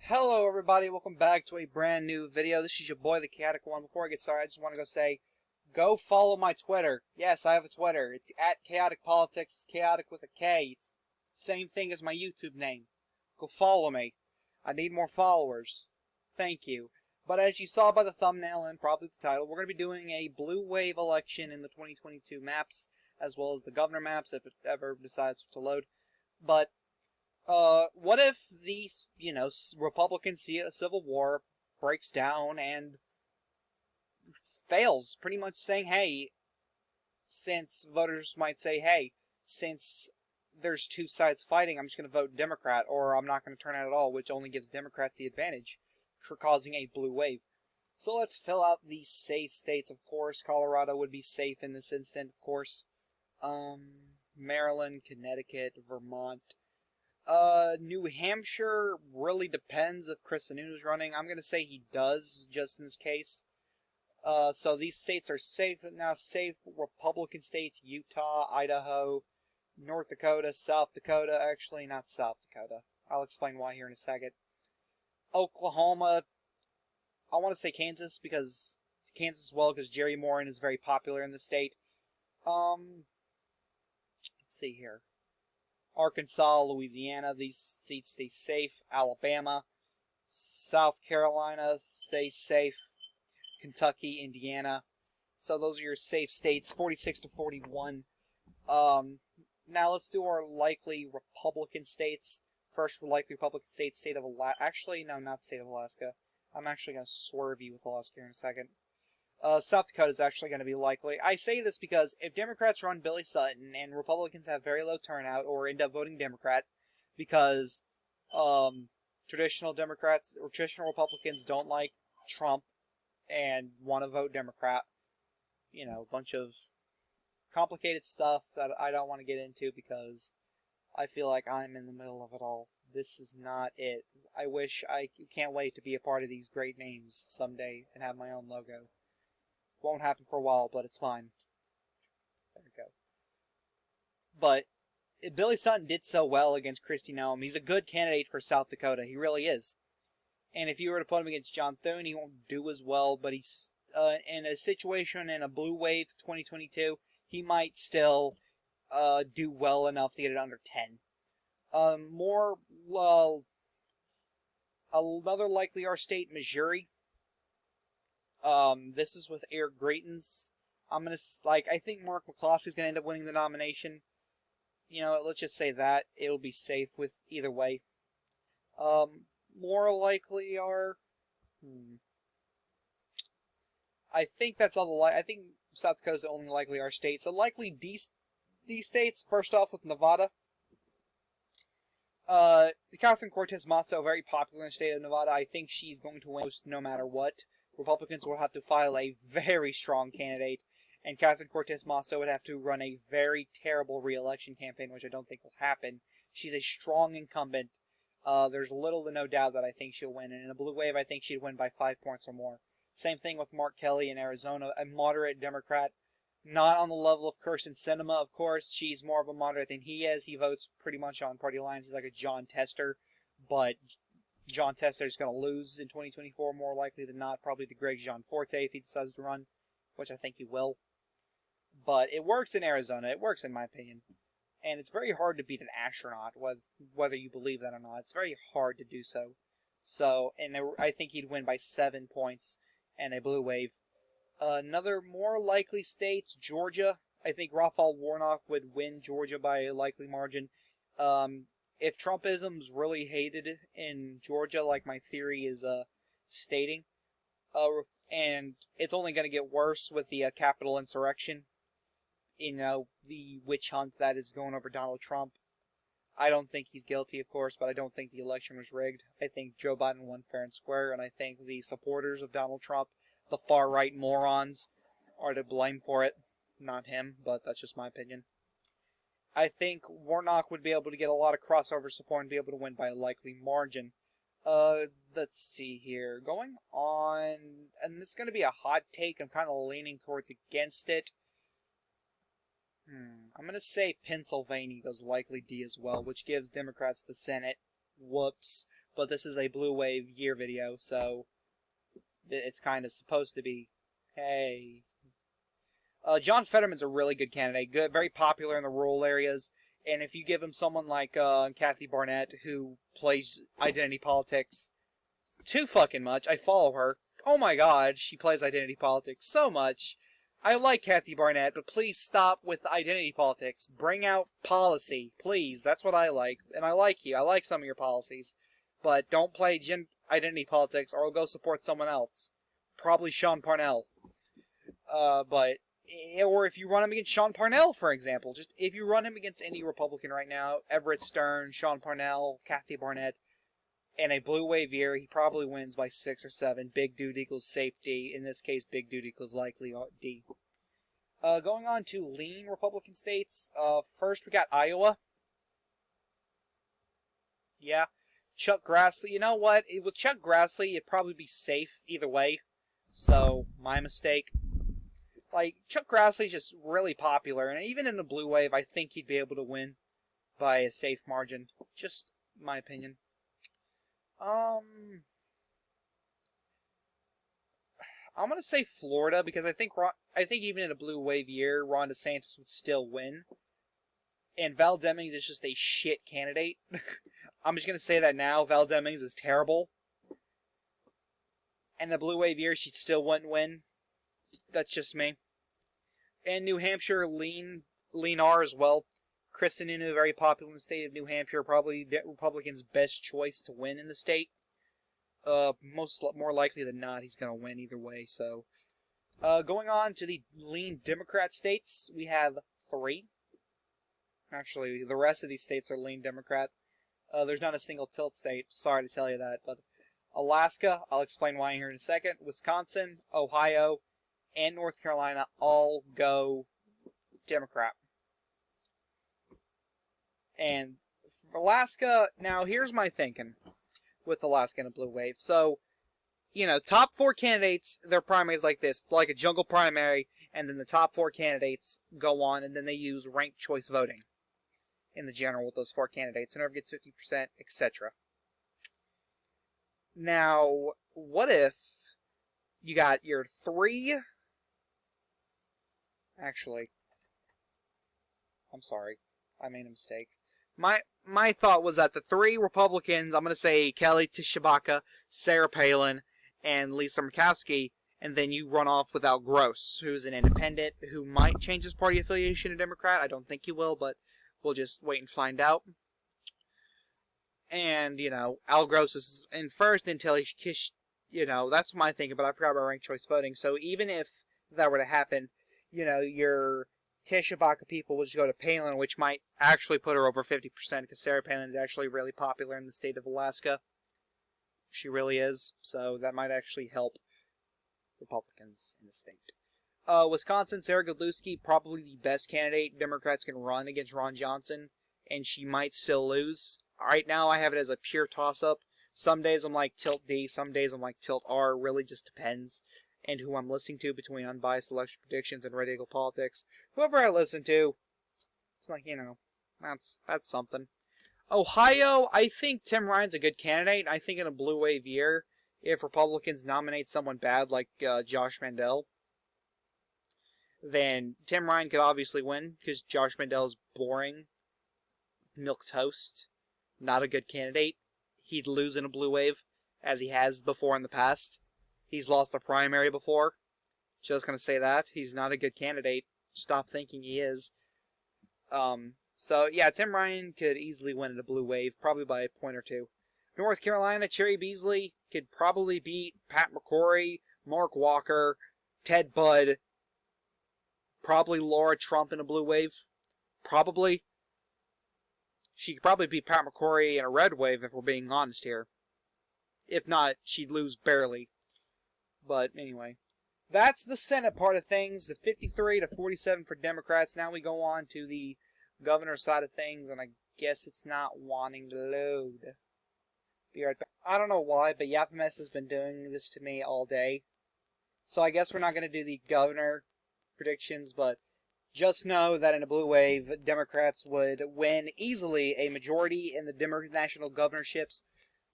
Hello everybody, welcome back to a brand new video. This is your boy, the Chaotic One. Before I get started, I just want to say, go follow my Twitter. Yes, I have a Twitter. It's at Chaotic Politics, chaotic with a K. It's the same thing as my YouTube name. Go follow me. I need more followers. Thank you. But as you saw by the thumbnail and probably the title, we're going to be doing a blue wave election in the 2022 maps, as well as the governor maps if it ever decides to load. But what if these, Republicans see a civil war, breaks down, and fails? Pretty much saying, hey, since voters might say, hey, since there's two sides fighting, I'm just going to vote Democrat, or I'm not going to turn out at all, which only gives Democrats the advantage, causing a blue wave. So let's fill out the safe states, of course. Colorado would be safe in this instant, of course. Maryland, Connecticut, Vermont. New Hampshire really depends if Chris Sununu's running. I'm going to say he does, just in this case. So these states are safe now. Safe Republican states: Utah, Idaho, North Dakota, South Dakota. Actually, not South Dakota. I'll explain why here in a second. Oklahoma. I want to say Kansas because Kansas as well, because Jerry Moran is very popular in the state. Let's see here. Arkansas, Louisiana, these seats stay safe. Alabama, South Carolina, stay safe. Kentucky, Indiana. So those are your safe states, 46 to 41. Now let's do our likely Republican states. First likely Republican state of Alaska. Actually, no, not state of Alaska. I'm actually going to swerve you with Alaska here in a second. South Dakota is actually going to be likely. I say this because if Democrats run Billy Sutton and Republicans have very low turnout or end up voting Democrat because traditional Democrats or traditional Republicans don't like Trump and want to vote Democrat, a bunch of complicated stuff that I don't want to get into because I feel like I'm in the middle of it all. This is not it. I can't wait to be a part of these great names someday and have my own logo. Won't happen for a while, but it's fine. There we go. But Billy Sutton did so well against Kristi Noem. He's a good candidate for South Dakota. He really is. And if you were to put him against John Thune, he won't do as well. But he's in a situation in a blue wave 2022, he might still do well enough to get it under 10. Another likely our state, Missouri. This is with Eric Greitens. I think Mark McCloskey's gonna end up winning the nomination. Let's just say that it'll be safe with either way. More likely are, I think that's all I think South Dakota's the only likely our state. So likely D states. First off with Nevada. Catherine Cortez Masto, very popular in the state of Nevada. I think she's going to win no matter what. Republicans will have to file a very strong candidate, and Catherine Cortez Masto would have to run a very terrible re-election campaign, which I don't think will happen. She's a strong incumbent. There's little to no doubt that I think she'll win, and in a blue wave, I think she'd win by 5 points or more. Same thing with Mark Kelly in Arizona, a moderate Democrat. Not on the level of Kyrsten Sinema, of course. She's more of a moderate than he is. He votes pretty much on party lines. He's like a John Tester, but John Tester is going to lose in 2024 more likely than not, probably to Greg Gianforte if he decides to run, which I think he will. But it works in Arizona. It works in my opinion. And it's very hard to beat an astronaut, whether you believe that or not. It's very hard to do so. I think he'd win by 7 points and a blue wave. Another more likely states, Georgia. I think Raphael Warnock would win Georgia by a likely margin. If Trumpism's really hated in Georgia, like my theory is stating, and it's only going to get worse with the Capitol insurrection, the witch hunt that is going over Donald Trump. I don't think he's guilty, of course, but I don't think the election was rigged. I think Joe Biden won fair and square, and I think the supporters of Donald Trump, the far-right morons, are to blame for it. Not him, but that's just my opinion. I think Warnock would be able to get a lot of crossover support and be able to win by a likely margin. Let's see here. Going on, and this is going to be a hot take. I'm kind of leaning towards against it. I'm going to say Pennsylvania goes likely D as well, which gives Democrats the Senate. Whoops. but this is a blue wave year video, so it's kind of supposed to be, hey. John Fetterman's a really good candidate, good, very popular in the rural areas, and if you give him someone like Kathy Barnett, who plays identity politics too fucking much, I follow her. Oh my god, she plays identity politics so much. I like Kathy Barnett, but please stop with identity politics. Bring out policy, please. That's what I like, and I like you. I like some of your policies, but don't play identity politics, or I'll go support someone else. Probably Sean Parnell. Or if you run him against Sean Parnell, for example, just if you run him against any Republican right now, Everett Stern, Sean Parnell, Kathy Barnett, in a blue wave year, he probably wins by 6 or 7. Big dude equals safety. In this case, big dude equals likely D. Going on to lean Republican states. First, we got Iowa. Yeah. Chuck Grassley. You know what? With Chuck Grassley, it'd probably be safe either way. So, my mistake. Like, Chuck Grassley's just really popular, and even in the blue wave, I think he'd be able to win by a safe margin. Just my opinion. I'm gonna say Florida because I think even in a blue wave year, Ron DeSantis would still win, and Val Demings is just a shit candidate. I'm just gonna say that now. Val Demings is terrible, and the blue wave year she still wouldn't win. That's just me. And New Hampshire, lean R as well. Chris Sununu, very popular in the state of New Hampshire, probably Republicans' best choice to win in the state. More likely than not, he's going to win either way. So, going on to the lean Democrat states, we have 3. Actually, the rest of these states are lean Democrat. There's not a single tilt state. Sorry to tell you that, but Alaska, I'll explain why here in a second. Wisconsin, Ohio, and North Carolina all go Democrat. And for Alaska, now here's my thinking with Alaska and a blue wave. So, top 4 candidates, their primaries like this. It's like a jungle primary, and then the top 4 candidates go on, and then they use ranked choice voting in the general with those 4 candidates. Whoever gets 50%, etc. Now, what if you got your 3... Actually, I'm sorry. I made a mistake. My thought was that the 3 Republicans, I'm going to say Kelly Tshibaka, Sarah Palin, and Lisa Murkowski, and then you run off with Al Gross, who's an independent, who might change his party affiliation to Democrat. I don't think he will, but we'll just wait and find out. And, Al Gross is in first until he that's my thinking, but I forgot about ranked choice voting. So even if that were to happen, your Tshibaka people will just go to Palin, which might actually put her over 50% because Sarah Palin is actually really popular in the state of Alaska. She really is, so that might actually help Republicans in the state. Wisconsin, Sarah Godlewski, probably the best candidate Democrats can run against Ron Johnson, and she might still lose. Right now, I have it as a pure toss-up. Some days I'm like tilt D, some days I'm like tilt R. It really just depends. And who I'm listening to between unbiased election predictions and Red Eagle politics. Whoever I listen to, it's like, that's something. Ohio, I think Tim Ryan's a good candidate. I think in a blue wave year, if Republicans nominate someone bad like Josh Mandel, then Tim Ryan could obviously win because Josh Mandel's boring, milquetoast, not a good candidate. He'd lose in a blue wave, as he has before in the past. He's lost a primary before. Just gonna say that. He's not a good candidate. Stop thinking he is. So, yeah, Tim Ryan could easily win in a blue wave, probably by a point or 2. North Carolina, Cherry Beasley could probably beat Pat McCrory, Mark Walker, Ted Budd, probably Laura Trump in a blue wave. Probably. She could probably beat Pat McCrory in a red wave, if we're being honest here. If not, she'd lose barely. But anyway, that's the Senate part of things. 53 to 47 for Democrats. Now we go on to the governor side of things, and I guess it's not wanting to load. Be right back. I don't know why, but Yapames has been doing this to me all day. So I guess we're not going to do the governor predictions, but just know that in a blue wave, Democrats would win easily a majority in the national governorships.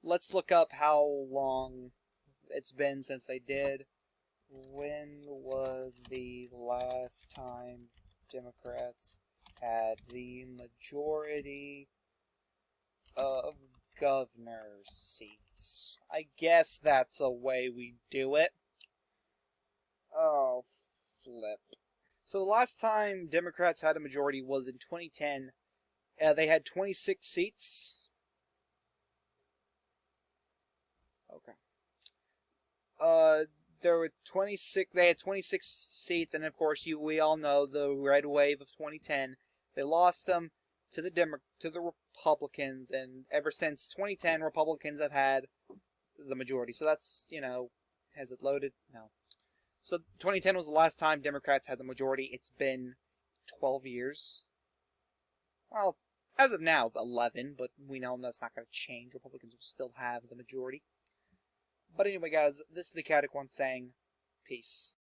let's look up how long it's been since they did. When was the last time Democrats had the majority of governor's seats? I guess that's a way we do it. Oh, flip. So the last time Democrats had a majority was in 2010. They had 26 seats. Okay. There were 26. They had 26 seats, and of course, we all know the red wave of 2010. They lost them to the Republicans, and ever since 2010, Republicans have had the majority. So that's, has it loaded? No. So 2010 was the last time Democrats had the majority. It's been 12 years. Well, as of now, 11, but we know that's not going to change. Republicans will still have the majority. But anyway, guys, this is the Catacomb saying, peace.